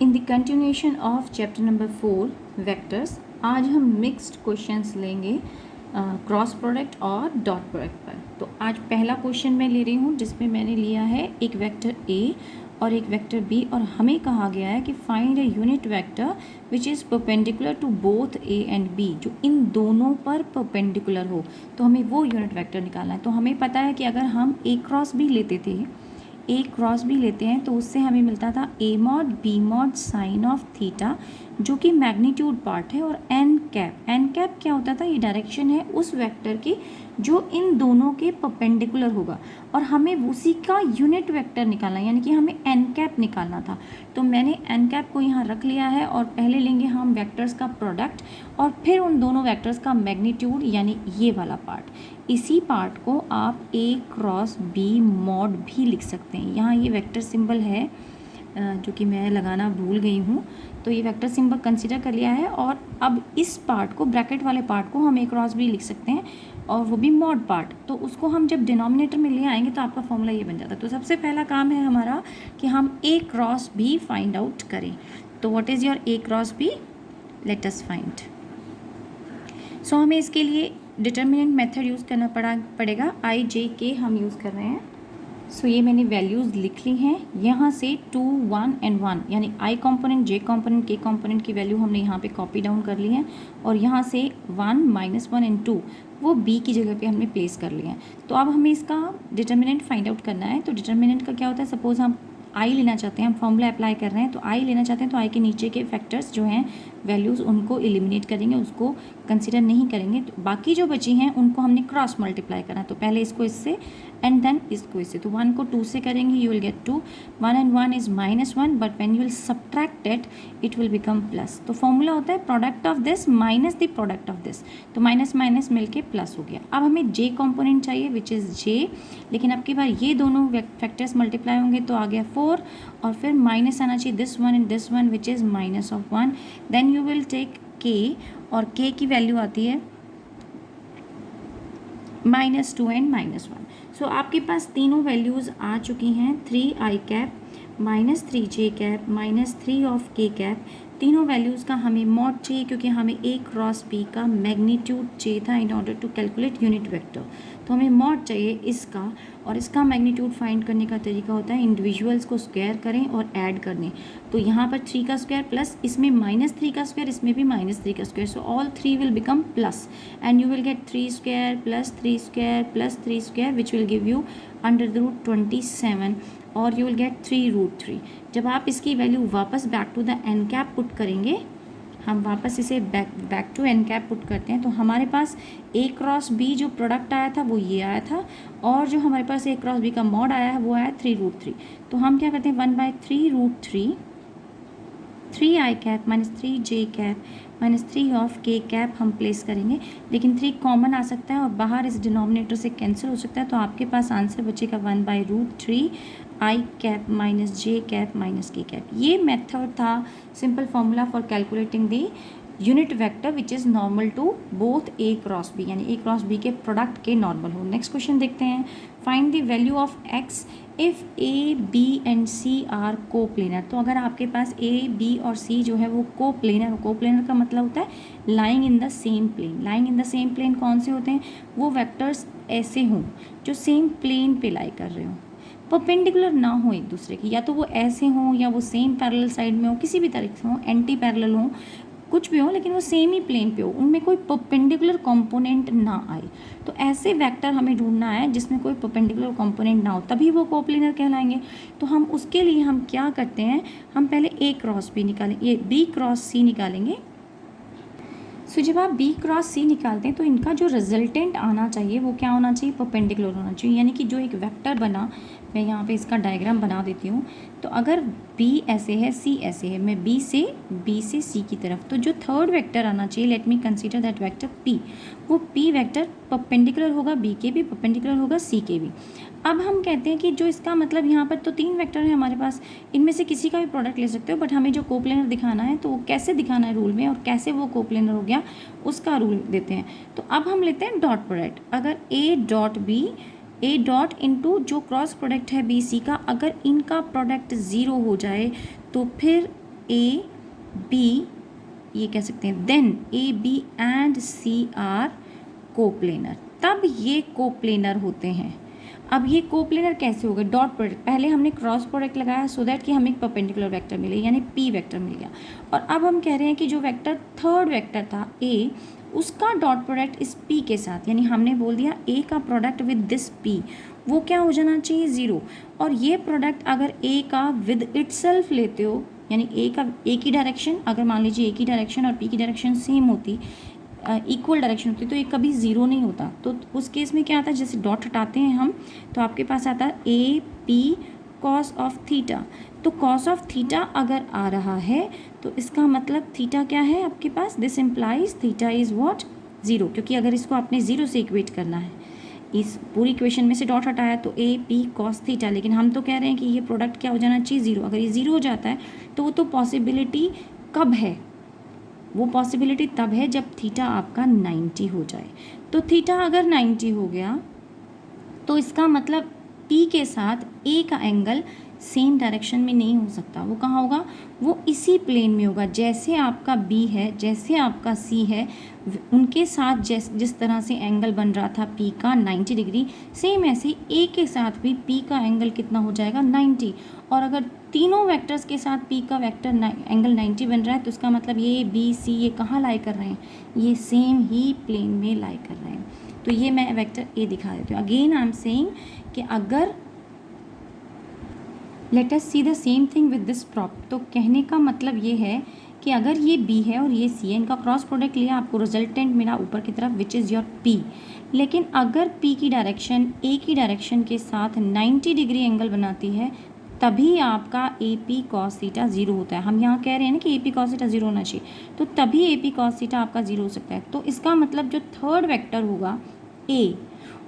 In the continuation of chapter number 4 vectors, आज हम mixed questions लेंगे क्रॉस प्रोडक्ट और डॉट प्रोडक्ट पर। तो आज पहला क्वेश्चन मैं ले रही हूँ जिसमें मैंने लिया है एक वेक्टर ए और एक वेक्टर बी, और हमें कहा गया है कि find a unit vector which is perpendicular to both A and B, जो इन दोनों पर परपेंडिकुलर हो। तो हमें वो यूनिट वेक्टर निकालना है। तो हमें पता है कि अगर हम ए क्रॉस बी लेते थे, ए क्रॉस बी लेते हैं तो उससे हमें मिलता था A mod B mod sine of theta, जो कि मैग्नीट्यूड पार्ट है, और एन कैप क्या होता था, ये डायरेक्शन है उस वेक्टर की जो इन दोनों के परपेंडिकुलर होगा, और हमें उसी का यूनिट वेक्टर निकालना है, यानी कि हमें एन कैप निकालना था। तो मैंने एन कैप को यहाँ रख लिया है, और पहले लेंगे हम वेक्टर्स का प्रोडक्ट और फिर उन दोनों वेक्टर्स का मैग्नीट्यूड, यानी ये वाला पार्ट। इसी पार्ट को आप ए क्रॉस बी मॉड भी लिख सकते हैं। यहाँ ये वेक्टर सिंबल है जो कि मैं लगाना भूल गई हूँ, तो ये वेक्टर सिंबल कंसीडर कर लिया है। और अब इस पार्ट को, ब्रैकेट वाले पार्ट को हम ए क्रॉस बी लिख सकते हैं, और वो भी मॉड पार्ट। तो उसको हम जब डिनोमिनेटर में ले आएंगे तो आपका फॉर्मूला ये बन जाता है। तो सबसे पहला काम है हमारा कि हम A cross B find out करें। तो what is your A cross B, let us find. So हमें इसके लिए डिटर्मिनेंट मेथड यूज़ करना पड़ेगा। आई जे के हम यूज़ कर रहे हैं। सो ये मैंने वैल्यूज़ लिख ली हैं। यहाँ से 2, 1 एंड 1, यानी आई कॉम्पोनेंट, जे कॉम्पोनेंट, के कॉम्पोनेंट की वैल्यू हमने यहाँ पे कॉपी डाउन कर ली है, और यहाँ से 1, -1 एंड 2 वो बी की जगह पे हमने प्लेस कर लिए हैं। तो अब हमें इसका डिटर्मिनेंट फाइंड आउट करना है। तो डिटर्मिनेंट का क्या होता है, सपोज हम आई लेना चाहते हैं, हम फॉर्मूला अप्लाई कर रहे हैं, तो आई लेना चाहते हैं, तो आई के नीचे के फैक्टर्स जो हैं वैल्यूज़ उनको एलिमिनेट करेंगे, उसको कंसीडर नहीं करेंगे। तो बाकी जो बची हैं उनको हमने क्रॉस मल्टीप्लाई करना है। तो पहले इसको इससे एंड देन इसको इससे। तो 1 को 2 से करेंगे, you will gate 2, 1 and 1 is -1, but when you will subtract it will become plus. तो फॉर्मूला होता है product of this minus the product of this. तो माइनस माइनस मिलके प्लस हो गया। अब हमें जे कॉम्पोनेंट चाहिए विच इज़ जे, लेकिन अब की बार ये दोनों फैक्टर्स मल्टीप्लाई होंगे तो आ गया 4, और फिर माइनस आना चाहिए this one and this one which is -1। Then you will take K, और के की वैल्यू आती है -2 एंड -1। सो आपके पास तीनों वैल्यूज़ आ चुकी हैं, 3i cap -3j cap -3 of K cap. तीनों वैल्यूज़ का हमें मॉड चाहिए, क्योंकि हमें ए क्रॉस बी का मैग्नीट्यूड चाहिए था in order to calculate unit vector. तो हमें मॉड चाहिए इसका, और इसका मैग्नीट्यूड फाइंड करने का तरीका होता है इंडिविजुअल्स को स्क्वायर करें और ऐड कर दें। तो यहाँ पर 3 का स्क्वायर प्लस इसमें -3 का स्क्वायर, इसमें भी -3 का square, so all 3 will become plus, and you will gate 3 square plus 3 square plus 3 square which will give you √27, और यू विल गेट 3√3। जब आप इसकी वैल्यू वापस back to the N cap put करेंगे, हम वापस इसे back to N cap put करते हैं, तो हमारे पास ए क्रॉस बी जो प्रोडक्ट आया था वो ये आया था, और जो हमारे पास ए क्रॉस बी का मॉड आया है वो आया 3√3। तो हम क्या करते हैं, 1/3√3, 3i cap -3j cap -3 of K cap हम प्लेस करेंगे, लेकिन 3 कॉमन आ सकता है और बाहर इस डिनोमिनेटर से कैंसिल हो सकता है। तो आपके पास आंसर बचेगा 1/√3 I cap -j cap -k cap. ये मेथड था simple formula for calculating the unit vector which is normal to both A cross B, यानी ए क्रॉस बी के प्रोडक्ट के नॉर्मल हो। नेक्स्ट क्वेश्चन देखते हैं। Find the value of x if A B and C are coplanar. तो अगर आपके पास A B और सी जो है वो को प्लेनर हो, को प्लेनर का मतलब होता है lying in the same plane. Lying in the same plane कौन से होते हैं, वो वेक्टर्स ऐसे हों जो सेम प्लेन पे लाई कर रहे हों, परपेंडिकुलर ना हो एक दूसरे की, या तो वो ऐसे हों या वो सेम पैरेलल साइड में हो, किसी भी तरीके से हो, एंटी पैरेलल हो, कुछ भी हो, लेकिन वो सेम ही प्लेन पे हो, उनमें कोई परपेंडिकुलर कंपोनेंट ना आए। तो ऐसे वेक्टर हमें ढूंढना है जिसमें कोई परपेंडिकुलर कंपोनेंट ना हो, तभी वो कोप्लेनर कहलाएंगे। तो हम उसके लिए हम क्या करते हैं, हम पहले ए क्रॉस बी निकालें, ये बी क्रॉस सी निकालेंगे। सो जब आप बी क्रॉस सी निकालते हैं तो इनका जो रिजल्टेंट आना चाहिए वो क्या होना चाहिए, परपेंडिकुलर होना चाहिए, यानी कि जो एक वेक्टर बना, मैं यहाँ पे इसका डायग्राम बना देती हूँ। तो अगर बी ऐसे है, सी ऐसे है, मैं बी से सी की तरफ, तो जो थर्ड वेक्टर आना चाहिए, let me consider that vector P, वो पी वेक्टर परपेंडिकुलर होगा बी के भी, परपेंडिकुलर होगा सी के भी। अब हम कहते हैं कि जो इसका मतलब यहाँ पर तो 3 वेक्टर है हमारे पास, इनमें से किसी का भी प्रोडक्ट ले सकते हो, बट हमें जो कोप्लेनर दिखाना है तो वो कैसे दिखाना है रूल में, और कैसे वो कोप्लेनर हो गया उसका रूल देते हैं। तो अब हम लेते हैं डॉट प्रोडक्ट। अगर A dot B, A dot into जो क्रॉस प्रोडक्ट है बी सी का, अगर इनका प्रोडक्ट 0 हो जाए तो फिर ए बी, ये कह सकते हैं then A B and C are coplanar, तब ये कोप्लेनर होते हैं। अब ये कोप्लेनर कैसे हो गए? डॉट प्रोडक्ट, पहले हमने क्रॉस प्रोडक्ट लगाया सो दैट कि हमें एक परपेंडिकुलर वेक्टर मिले, यानी पी वेक्टर मिल गया। और अब हम कह रहे हैं कि जो वेक्टर थर्ड वेक्टर था ए, उसका डॉट प्रोडक्ट इस पी के साथ, यानी हमने बोल दिया ए का प्रोडक्ट विद दिस पी, वो क्या हो जाना चाहिए? 0। और ये प्रोडक्ट अगर ए का विद इटसेल्फ लेते हो, यानी ए का ए की डायरेक्शन, अगर मान लीजिए ए की डायरेक्शन और पी की डायरेक्शन सेम होती, इक्वल डायरेक्शन होती, तो ये कभी 0 नहीं होता। तो उस केस में क्या आता है, जैसे डॉट हटाते हैं हम तो आपके पास आता है A P cos of theta. तो कॉस ऑफ थीटा अगर आ रहा है तो इसका मतलब थीटा क्या है आपके पास? This implies theta is what? 0, क्योंकि अगर इसको आपने 0 से इक्वेट करना है, इस पूरी इक्वेशन में से डॉट हटाया तो ए पी कॉस थीटा, लेकिन हम तो कह रहे हैं कि ये प्रोडक्ट क्या हो जाना चाहिए? 0। अगर ये 0 हो जाता है तो वो तो पॉसिबिलिटी कब है? वो पॉसिबिलिटी तब है जब थीटा आपका 90 हो जाए। तो थीटा अगर 90 हो गया तो इसका मतलब पी के साथ ए का एंगल सेम डायरेक्शन में नहीं हो सकता। वो कहाँ होगा? वो इसी प्लेन में होगा। जैसे आपका बी है, जैसे आपका सी है, उनके साथ जिस तरह से एंगल बन रहा था पी का 90 डिग्री, सेम ऐसे ए के साथ भी पी का एंगल कितना हो जाएगा? 90। और अगर तीनों वेक्टर्स के साथ पी का वेक्टर एंगल 90 बन रहा है तो इसका मतलब ये बी सी ये कहाँ लाई कर रहे हैं? ये सेम ही प्लेन में लाई कर रहे हैं। तो ये मैं वेक्टर ए दिखा देती हूँ। अगेन आई एम सेइंग कि अगर let us see the same thing with this prop, तो कहने का मतलब ये है कि अगर ये बी है और ये सी है, इनका क्रॉस प्रोडक्ट लिया, आपको रिजल्टेंट मिला ऊपर की तरफ विच इज़ योर पी। लेकिन अगर पी की डायरेक्शन ए की डायरेक्शन के साथ 90 डिग्री एंगल बनाती है तभी आपका ए पी कॉस थीटा 0 होता है। हम यहाँ कह रहे हैं ना कि ए पी कॉस थीटा 0 होना चाहिए, तो तभी ए पी कॉस थीटा आपका 0 हो सकता है। तो इसका मतलब जो थर्ड वेक्टर होगा ए,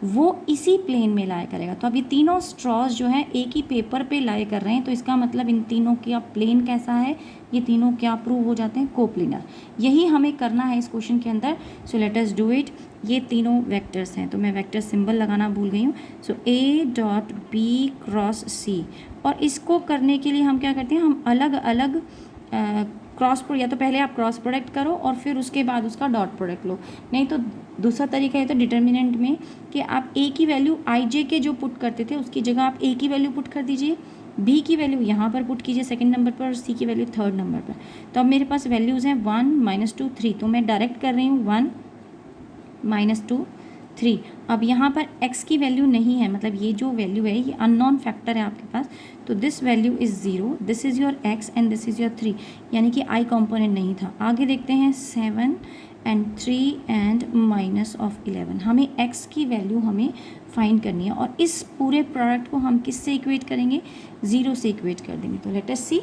वो इसी प्लेन में लाई करेगा। तो अब ये तीनों स्ट्रॉज जो हैं एक ही पेपर पे लाई कर रहे हैं, तो इसका मतलब इन तीनों का प्लेन कैसा है? ये तीनों क्या प्रूव हो जाते हैं? कोप्लेनर। यही हमें करना है इस क्वेश्चन के अंदर। So let us do it. ये तीनों वेक्टर्स हैं, तो मैं वेक्टर सिंबल लगाना भूल गई हूँ। सो ए डॉट बी क्रॉस सी, और इसको करने के लिए हम क्या करते हैं? हम अलग अलग क्रॉस प्रोडक्ट, या तो पहले आप क्रॉस प्रोडक्ट करो और फिर उसके बाद उसका डॉट प्रोडक्ट लो। नहीं तो दूसरा तरीका है तो डिटर्मिनेंट में कि आप ए की वैल्यू आई जे के जो पुट करते थे उसकी जगह आप ए की वैल्यू पुट कर दीजिए, बी की वैल्यू यहाँ पर पुट कीजिए सेकंड नंबर पर, और सी की वैल्यू थर्ड नंबर पर। तो अब मेरे पास वैल्यूज़ हैं 1 -2 3, तो मैं डायरेक्ट कर रही हूँ 1 -2 3। अब यहाँ पर x की वैल्यू नहीं है, मतलब ये जो वैल्यू है ये अननोन फैक्टर है आपके पास, तो this value is 0, this is your x and this is your 3, यानी कि i कॉम्पोनेंट नहीं था। आगे देखते हैं 7 and 3 and -11। हमें x की वैल्यू हमें फाइंड करनी है, और इस पूरे प्रोडक्ट को हम किससे इक्वेट करेंगे? 0 से इक्वेट कर देंगे। तो लेट अस सी।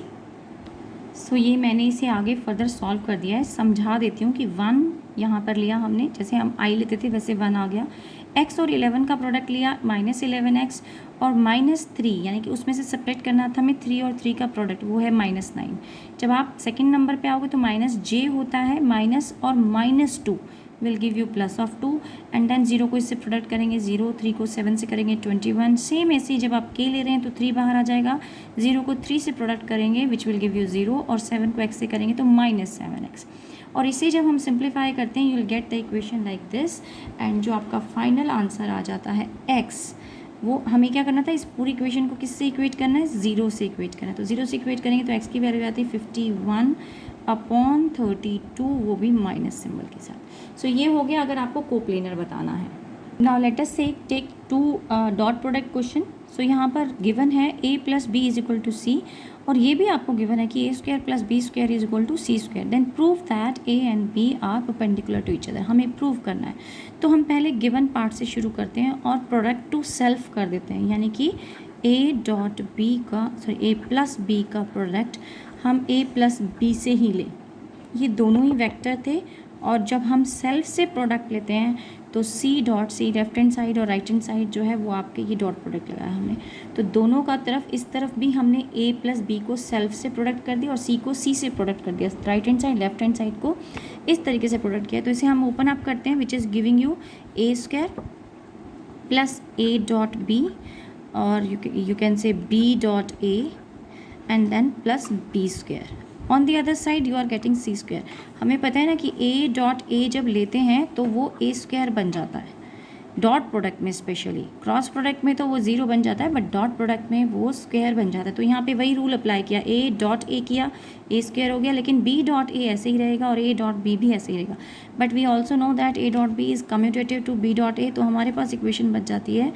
सो ये मैंने इसे आगे फर्दर सॉल्व कर दिया है। समझा देती हूँ कि 1 यहाँ पर लिया हमने, जैसे हम i लेते थे वैसे 1 आ गया। x और 11 का प्रोडक्ट लिया -11x, और -3 यानी कि उसमें से सब्ट्रैक्ट करना था हमें 3 और 3 का प्रोडक्ट, वो है -9। जब आप सेकंड नंबर पे आओगे तो -j होता है, माइनस और -2 will give you +2, and then 0 को इससे प्रोडक्ट करेंगे 0, 3 को 7 से करेंगे 21। सेम ऐसे ही जब आप k ले रहे हैं तो 3 बाहर आ जाएगा, 0 को 3 से प्रोडक्ट करेंगे विच विल गिव यू 0, और 7 को x से करेंगे तो -7x। और इसे जब हम सिंप्लीफाई करते हैं you will get the equation like this, and जो आपका फाइनल आंसर आ जाता है x, वो हमें क्या करना था? इस पूरी इक्वेशन को किससे इक्वेट करना है? 0 से इक्वेट करना है। तो 0 से इक्वेट करेंगे तो x की वैल्यू आती है 51/32, वो भी माइनस सिंबल के साथ। सो ये हो गया अगर आपको कोप्लेनर बताना है। नाउ लेट अस से टेक 2 डॉट प्रोडक्ट क्वेश्चन। सो यहाँ पर गिवन है a + b = c, और ये भी आपको गिवन है कि a² + b² = c²। Then prove that a and b are perpendicular to each other. हमें प्रूव करना है, तो हम पहले गिवन पार्ट से शुरू करते हैं और प्रोडक्ट टू सेल्फ कर देते हैं, यानी कि a + b का प्रोडक्ट हम a + b से ही लें। ये दोनों ही वेक्टर थे, और जब हम सेल्फ से प्रोडक्ट लेते हैं तो c dot c left hand side और राइट हैंड साइड जो है वो आपके ये डॉट प्रोडक्ट लगाया हमने। तो दोनों का तरफ इस तरफ भी हमने a + b को सेल्फ से प्रोडक्ट कर दिया और c को c से प्रोडक्ट कर दिया। Right hand side left hand side को इस तरीके से प्रोडक्ट किया। तो इसे हम ओपन अप करते हैं which is giving you a² + a dot b, और you can say b dot a and then +b²। On the other side you are getting C square. हमें पता है ना कि ए डॉट ए जब लेते हैं तो वो ए स्क्वायर बन जाता है डॉट प्रोडक्ट में, स्पेशली क्रॉस प्रोडक्ट में तो वो ज़ीरो बन जाता है, बट डॉट प्रोडक्ट में वो स्क्वायर बन जाता है। तो यहाँ पे वही रूल अप्लाई किया, ए डॉट ए किया, ए स्क्वायर हो गया, लेकिन बी डॉट ए ऐसे ही रहेगा और ए डॉट बी भी ऐसे ही रहेगा। But we also know that A dot B is commutative to B dot A, तो हमारे पास इक्वेशन बच जाती है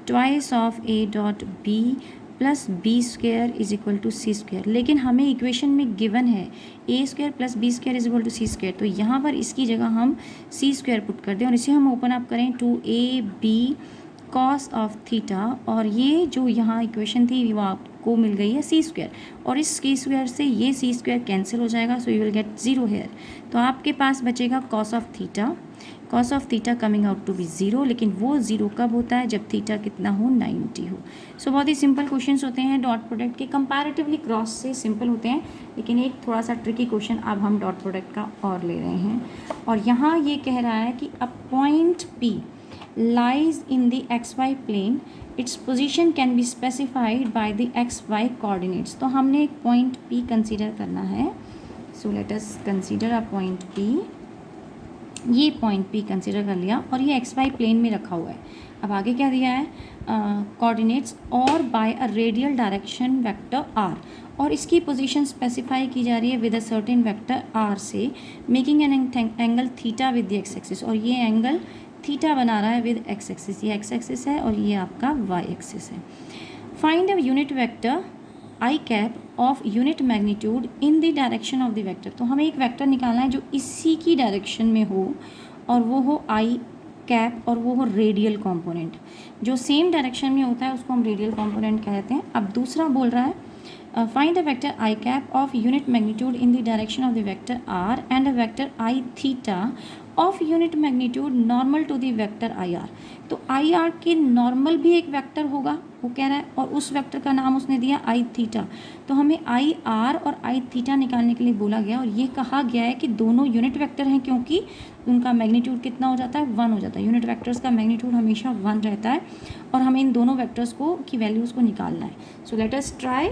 twice of A dot B plus B square is equal to C square. लेकिन हमें इक्वेशन में गिवन है A square plus B square is equal to C square, तो यहाँ पर इसकी जगह हम सी स्क्वायर पुट कर दें और इसे हम ओपन अप करें to A B cos of theta, और ये जो यहाँ इक्वेशन थी वो आपको मिल गई है सी स्क्वायर, और इस सी स्क्वायर से ये सी स्क्वायर कैंसिल हो जाएगा, so you will get zero here. तो आपके पास बचेगा cos of theta coming out to be zero, लेकिन वो ज़ीरो कब होता है जब थीटा कितना हो 90 हो। सो बहुत ही सिंपल क्वेश्चंस होते हैं डॉट प्रोडक्ट के, कंपैरेटिवली क्रॉस से सिंपल होते हैं, लेकिन एक थोड़ा सा ट्रिकी क्वेश्चन अब हम डॉट प्रोडक्ट का और ले रहे हैं। और यहाँ ये कह रहा है कि a point P lies in the xy plane, its position can be specified by the xy coordinates। तो हमने एक पॉइंट P कंसीडर करना है, so let us consider a point P। ये पॉइंट P कंसीडर कर लिया और ये xy प्लेन में रखा हुआ है। अब आगे क्या दिया है, कोऑर्डिनेट्स और by a radial direction vector r, और इसकी पोजीशन स्पेसिफाई की जा रही है with a certain vector r से, making an angle theta with the X axis, और ये एंगल थीटा बना रहा है विद एक्स एक्सिस। ये एक्स एक्सिस है और ये आपका वाई एक्सिस है। Find a unit vector I cap of unit magnitude in the direction of the vector. तो हमें एक वेक्टर निकालना है जो इसी की डायरेक्शन में हो, और वो हो आई कैप, और वो हो रेडियल कंपोनेंट। जो सेम डायरेक्शन में होता है उसको हम रेडियल कंपोनेंट कहते हैं। अब दूसरा बोल रहा है find a vector I cap of unit magnitude in the direction of the vector R and a vector I theta of unit magnitude normal to the vector I R. तो I are के normal भी एक vector होगा, वो कह रहा है, और उस वेक्टर का नाम उसने दिया आई थीटा। तो हमें आई आर और आई थीटा निकालने के लिए बोला गया, और ये कहा गया है कि दोनों यूनिट वेक्टर हैं क्योंकि उनका मैग्नीट्यूड कितना हो जाता है, 1 हो जाता है। यूनिट वेक्टर्स का मैग्नीट्यूड हमेशा 1 रहता है, और हमें इन दोनों वेक्टर्स को की वैल्यूज़ को निकालना है। So let us try.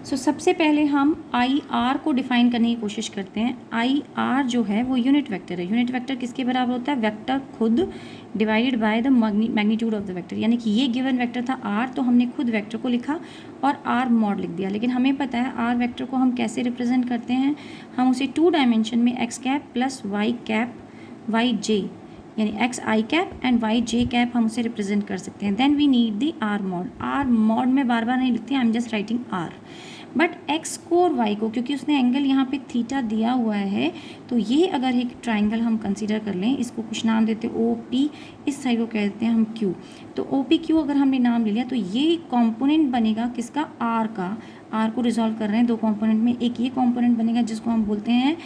सो सबसे पहले हम आई आर को डिफाइन करने की कोशिश करते हैं। आई आर जो है वो यूनिट वेक्टर है। यूनिट वेक्टर किसके बराबर होता है, वेक्टर खुद divided by the magnitude of the vector, यानी कि ये गिवन वेक्टर था आर, तो हमने खुद वेक्टर को लिखा और आर मॉड लिख दिया। लेकिन हमें पता है आर वेक्टर को हम कैसे रिप्रेजेंट करते हैं, हम उसे 2 डायमेंशन में x cap plus y cap y j, यानी x I cap and y j cap हम उसे रिप्रेजेंट कर सकते हैं। Then we need the r mod. R mod में बार बार नहीं लिखती, I am just writing r. But x को और वाई को, क्योंकि उसने एंगल यहाँ पे थीटा दिया हुआ है, तो ये अगर एक ट्राइंगल हम कंसीडर कर लें, इसको कुछ नाम देते हैं ओ पी, इस साइड को कहते हैं हम क्यू। तो ओ पी क्यू अगर हमने नाम ले लिया तो ये कंपोनेंट बनेगा किसका, आर का। आर को रिजॉल्व कर रहे हैं 2 कंपोनेंट में, एक ये कंपोनेंट बनेगा जिसको हम बोलते हैं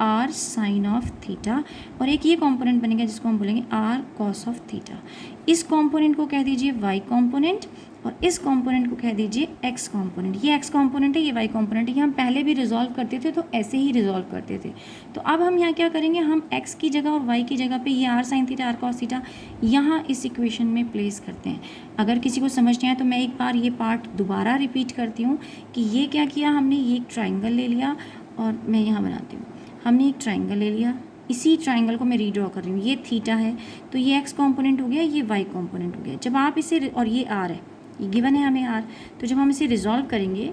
आर साइन ऑफ थीटा, और एक ये कंपोनेंट बनेगा जिसको हम बोलेंगे आर कॉस ऑफ थीटा। इस कंपोनेंट को कह दीजिए वाई कंपोनेंट, और इस कंपोनेंट को कह दीजिए एक्स कंपोनेंट। ये एक्स कंपोनेंट है, ये वाई कंपोनेंट है। ये हम पहले भी रिजॉल्व करते थे तो ऐसे ही रिजॉल्व करते थे। तो अब हम यहाँ क्या करेंगे, हम एक्स की जगह और वाई की जगह पे ये R sine theta R cos theta यहाँ इस इक्वेशन में प्लेस करते हैं। अगर किसी को समझ नहीं आया तो मैं एक बार ये पार्ट दोबारा रिपीट करती हूँ कि ये क्या किया हमने, ये एक ट्राइंगल ले लिया और मैं यहाँ बनाती हूँ। हमने एक ट्राइंगल ले लिया, इसी ट्राइंगल को मैं रीड्रॉ कर रही हूँ। ये थीटा है तो ये एक्स कंपोनेंट हो गया, ये वाई कंपोनेंट हो गया। जब आप इसे, और ये आर है, ये गिवन है हमें आर, तो जब हम इसे रिजॉल्व करेंगे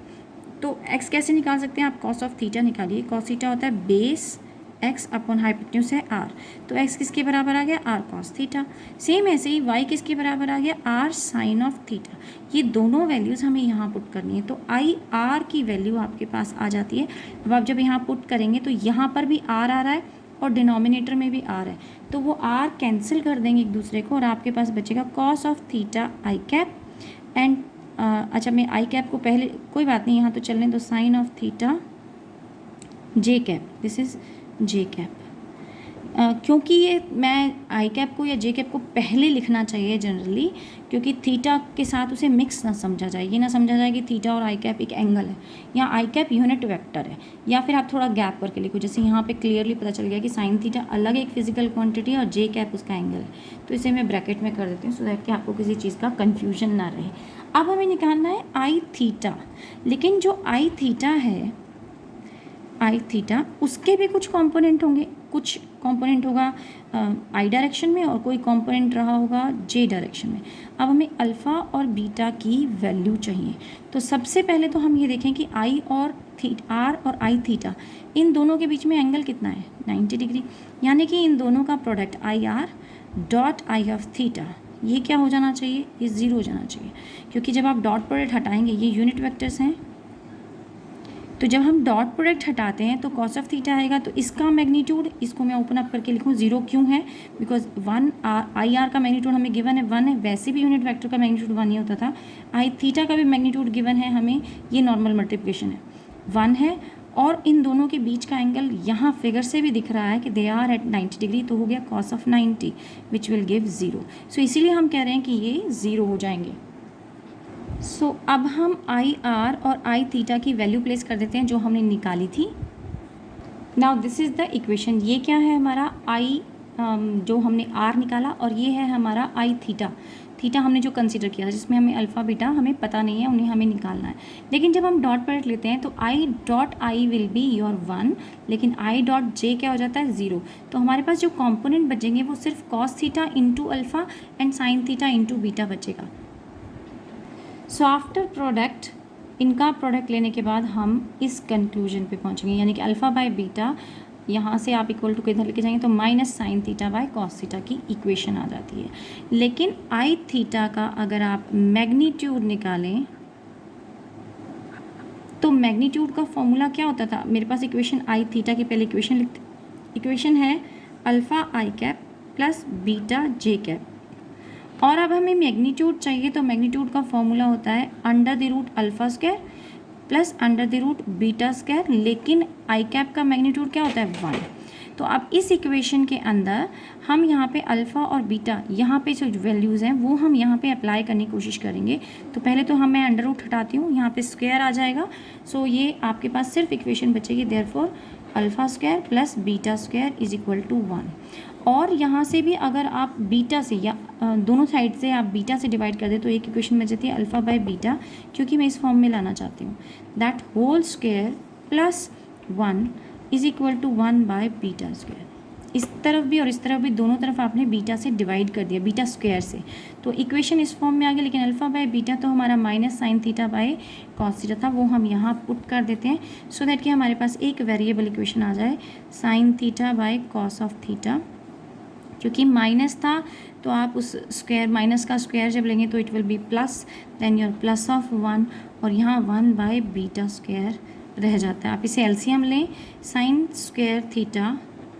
तो एक्स कैसे निकाल सकते हैं, आप कॉस ऑफ थीटा निकालिए। कॉस थीटा होता है बेस एक्स अपॉन हाइपोटेन्यूज है आर, तो एक्स किसके बराबर आ गया, आर कॉस थीटा। सेम ऐसे ही वाई किसके बराबर आ गया, आर साइन ऑफ थीटा। ये दोनों वैल्यूज़ हमें यहाँ पुट करनी है, तो आई आर की वैल्यू आपके पास आ जाती है। अब आप जब यहाँ पुट करेंगे तो यहाँ पर भी आर आ रहा है और डिनोमिनेटर में भी आर है, तो वो आर कैंसिल कर देंगे एक दूसरे को, और आपके पास बचेगा cos of theta I cap and अच्छा मैं आई कैप को पहले, कोई बात नहीं यहाँ तो चलने दो, sine of theta J cap, this is J cap. क्योंकि ये मैं आई कैप को या जे कैप को पहले लिखना चाहिए जनरली, क्योंकि थीटा के साथ उसे मिक्स ना समझा जाए। ये ना समझा जाए कि थीटा और आई कैप एक एंगल है, यहाँ आई कैप यूनिट वेक्टर है। या फिर आप थोड़ा गैप करके लिखो, जैसे यहाँ पे क्लियरली पता चल गया कि साइन थीटा अलग एक फिजिकल क्वांटिटी है और जे कैप उसका एंगल है। तो इसे मैं ब्रैकेट में कर देती हूँ सो दैट कि आपको किसी चीज़ का कन्फ्यूजन ना रहे। अब हमें निकालना है आई थीटा, लेकिन जो आई थीटा है आई थीटा, उसके भी कुछ कंपोनेंट होंगे, कुछ कंपोनेंट होगा आई डायरेक्शन में और कोई कंपोनेंट रहा होगा जे डायरेक्शन में। अब हमें अल्फ़ा और बीटा की वैल्यू चाहिए। तो सबसे पहले तो हम ये देखें कि आई और आर और आई थीटा, इन दोनों के बीच में एंगल कितना है, 90 डिग्री, यानी कि इन दोनों का product I R dot I of theta, ये क्या हो जाना चाहिए, ये ज़ीरो हो जाना चाहिए, क्योंकि जब आप डॉट प्रोडक्ट हटाएंगे, ये यूनिट वेक्टर्स हैं, तो जब हम डॉट प्रोडक्ट हटाते हैं तो कॉस ऑफ थीटा आएगा। तो इसका मैग्नीट्यूड, इसको मैं ओपन अप करके लिखूँ, जीरो क्यों है, बिकॉज वन आई आर का मैग्नीट्यूड हमें गिवन है 1 है, वैसे भी यूनिट वेक्टर का मैग्नीट्यूड 1 ही होता था। आई थीटा का भी मैग्नीट्यूड गिवन है हमें, ये नॉर्मल मल्टीप्लिकेशन है, 1 है, और इन दोनों के बीच का एंगल यहाँ फिगर से भी दिख रहा है कि दे आर एट 90 डिग्री, तो हो गया cos of 90 which will give 0। सो इसीलिए हम कह रहे हैं कि ये 0 हो जाएंगे। सो अब हम आई आर और आई थीटा की वैल्यू प्लेस कर देते हैं जो हमने निकाली थी। Now this is the equation, ये क्या है हमारा आई जो हमने आर निकाला, और ये है हमारा आई थीटा, थीटा हमने जो कंसीडर किया जिसमें हमें अल्फ़ा बीटा हमें पता नहीं है, उन्हें हमें निकालना है। लेकिन जब हम डॉट प्रोडक्ट लेते हैं तो I dot I will be your 1, लेकिन आई डॉट जे क्या हो जाता है 0। तो हमारे पास जो कॉम्पोनेंट बचेंगे वो सिर्फ cos theta into alpha and sine theta into beta बचेगा। सो आफ्टर प्रोडक्ट, इनका प्रोडक्ट लेने के बाद हम इस कंक्लूजन पे पहुंचेंगे, यानी कि अल्फ़ा बाय बीटा, यहाँ से आप इक्वल टू किधर लेके जाएंगे तो minus sine theta by cos theta की इक्वेशन आ जाती है। लेकिन आई थीटा का अगर आप मैग्नीट्यूड निकालें तो मैग्नीट्यूड का फॉर्मूला क्या होता था, मेरे पास इक्वेशन आई थीटा की पहले इक्वेशन लिखते, इक्वेशन है अल्फ़ा आई कैप प्लस बीटा जे कैप, और अब हमें मैग्नीट्यूड चाहिए तो मैग्नीट्यूड का फॉर्मूला होता है under the root alpha square plus under the root beta square, लेकिन आई कैप का मैग्नीट्यूड क्या होता है 1। तो अब इस इक्वेशन के अंदर हम यहाँ पे अल्फ़ा और बीटा, यहाँ पे जो वैल्यूज़ हैं वो हम यहाँ पे अप्लाई करने की कोशिश करेंगे। तो पहले तो मैं अंडर रूट हटाती हूँ, यहाँ पे स्क्वायर आ जाएगा, सो ये आपके पास सिर्फ इक्वेशन बचेगी, therefore alpha square plus beta square is equal to 1। और यहाँ से भी अगर आप बीटा से या दोनों साइड से आप बीटा से डिवाइड कर दे तो एक इक्वेशन बच जाती है अल्फ़ा बाय बीटा, क्योंकि मैं इस फॉर्म में लाना चाहती हूँ, that whole square plus 1 is equal to 1 by beta square. इस तरफ भी और इस तरफ भी, दोनों तरफ आपने बीटा से डिवाइड कर दिया, बीटा स्क्वायर से, तो इक्वेशन इस फॉर्म में आ गया। लेकिन अल्फ़ा बाय बीटा तो हमारा minus sine theta by cos theta था, वो हम यहाँ पुट कर देते हैं सो दैट कि हमारे पास एक वेरिएबल इक्वेशन आ जाए, sine theta by cos of theta, क्योंकि माइनस था तो आप उस स्क्वायर, माइनस का स्क्वायर जब लेंगे तो it will be plus, then your plus of 1, और यहाँ 1 बाय बीटा स्क्वायर रह जाता है। आप इसे एलसीएम लें, sine square theta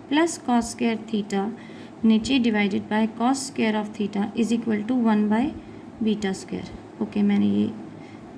plus cos square theta नीचे divided by cos square of theta is equal to 1 by beta square. Okay, मैंने ये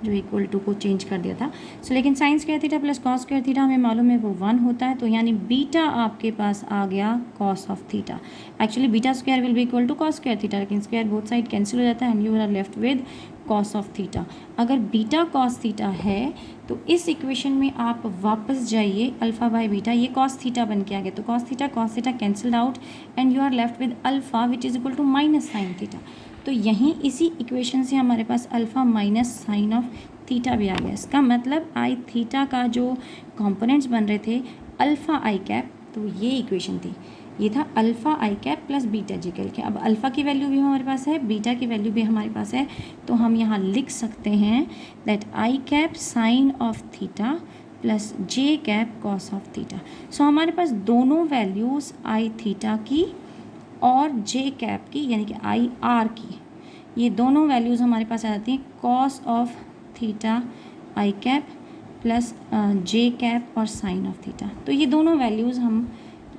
जो इक्वल टू को चेंज कर दिया था। सो लेकिन sign square theta plus cos square theta हमें मालूम है वो 1 होता है, तो यानी बीटा आपके पास आ गया cos of theta. Actually beta square will be equal to cos square theta, लेकिन स्क्वायर बोथ साइड कैंसिल हो जाता है and you are left with cos of theta. अगर बीटा कॉस थीटा है तो इस इक्वेशन में आप वापस जाइए, अल्फ़ा बाय बीटा, ये कॉस थीटा बन के आ गया, तो cos theta cancelled out and you are left with alpha which is equal to minus sine theta. तो यहीं इसी इक्वेशन से हमारे पास alpha minus sine of theta भी आ गया। इसका मतलब आई थीटा का जो कंपोनेंट्स बन रहे थे अल्फ़ा आई कैप, तो ये इक्वेशन थी, ये था अल्फ़ा आई कैप प्लस बीटा जी कैल के। अब अल्फ़ा की वैल्यू भी हमारे पास है, बीटा की वैल्यू भी हमारे पास है, तो हम यहाँ लिख सकते हैं that I cap sine of theta plus j cap cos of theta. So हमारे पास दोनों वैल्यूज़ आई थीटा की और जे कैप की, यानी कि आई आर की, ये दोनों वैल्यूज़ हमारे पास आ जाती हैं cos of theta I cap plus j cap और साइन ऑफ थीटा। तो ये दोनों वैल्यूज़ हम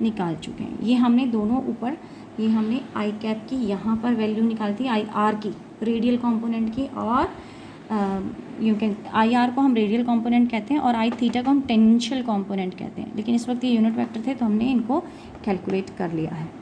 निकाल चुके हैं। ये हमने दोनों ऊपर, ये हमने आई कैप की यहाँ पर वैल्यू निकाली थी, आई आर की रेडियल कंपोनेंट की, और यू कैन आई आर को हम रेडियल कंपोनेंट कहते हैं और आई थीटा को हम टेंजेंशियल कंपोनेंट कहते हैं, लेकिन इस वक्त ये यूनिट वेक्टर थे तो हमने इनको कैलकुलेट कर लिया है।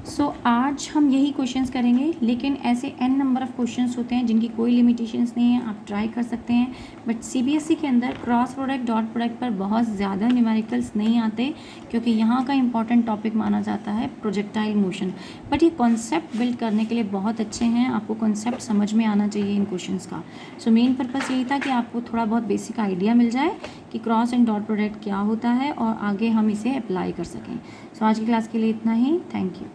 सो आज हम यही क्वेश्चंस करेंगे, लेकिन ऐसे n नंबर ऑफ़ क्वेश्चंस होते हैं जिनकी कोई लिमिटेशंस नहीं है, आप ट्राई कर सकते हैं। बट सीबीएसई के अंदर क्रॉस प्रोडक्ट डॉट प्रोडक्ट पर बहुत ज़्यादा न्यूमेरिकल्स नहीं आते, क्योंकि यहाँ का इंपॉर्टेंट टॉपिक माना जाता है प्रोजेक्टाइल मोशन। बट ये कॉन्सेप्ट बिल्ड करने के लिए बहुत अच्छे हैं, आपको कॉन्सेप्ट समझ में आना चाहिए इन क्वेश्चंस का। सो मेन पर्पज़ यही था कि आपको थोड़ा बहुत बेसिक आइडिया मिल जाए कि कि क्रॉस एंड डॉट प्रोडक्ट क्या होता है और आगे हम इसे अप्लाई कर सकें। सो आज की क्लास के लिए इतना ही। Thank you.